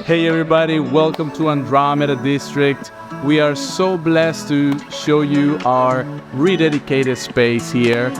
Hey everybody, welcome to Andromeda District. We are so blessed to show you our rededicated space here.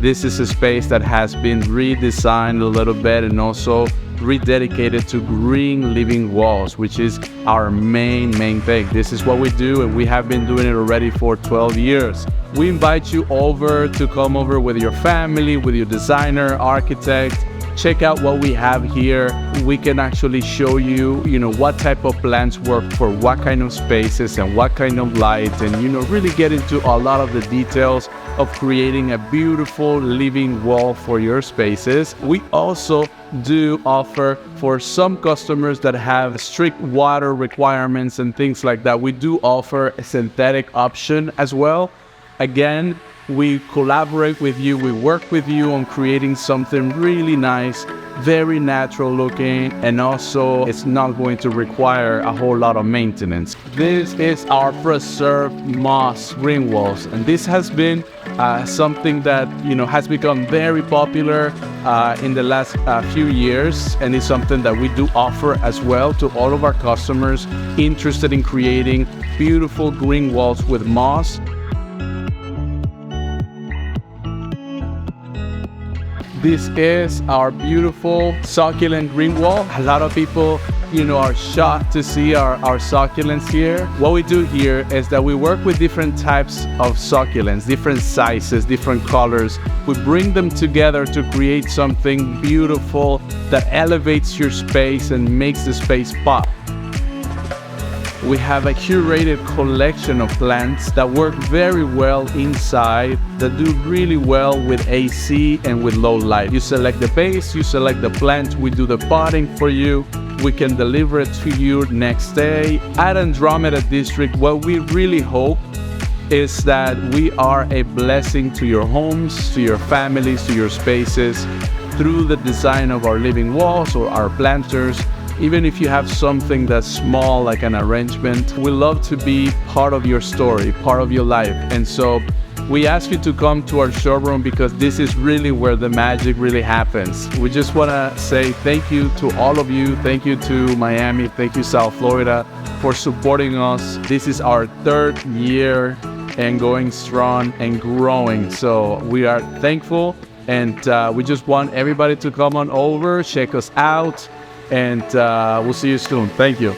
This is a space that has been redesigned a little bit and also rededicated to green living walls, which is our main thing. This is what we do, and we have been doing it already for 12 years. We invite you over to come over with your family, with your designer, architect. Check out what we have here. We can actually show you, what type of plants work for what kind of spaces and what kind of light, and really get into a lot of the details of creating a beautiful living wall for your spaces. We also do offer for some customers that have strict water requirements and things like that. We do offer a synthetic option as well. Again, we collaborate with you, we work with you on creating something really nice, very natural looking, and also it's not going to require a whole lot of maintenance. This is our preserved moss ring walls, and this has been something that has become very popular in the last few years, and it's something that we do offer as well to all of our customers interested in creating beautiful green walls with moss. This is our beautiful succulent green wall. A lot of people, are shocked to see our succulents here. What we do here is that we work with different types of succulents, different sizes, different colors. We bring them together to create something beautiful that elevates your space and makes the space pop. We have a curated collection of plants that work very well inside, that do really well with AC and with low light. You select the base, you select the plant, we do the potting for you. We can deliver it to you next day. At Andromeda District, what we really hope is that we are a blessing to your homes, to your families, to your spaces, through the design of our living walls or our planters. Even if you have something that's small, like an arrangement, we love to be part of your story, part of your life. And so we ask you to come to our showroom because this is really where the magic really happens. We just want to say thank you to all of you. Thank you to Miami. Thank you, South Florida, for supporting us. This is our 3rd year and going strong and growing. So we are thankful, and we just want everybody to come on over, check us out, and we'll see you soon. Thank you.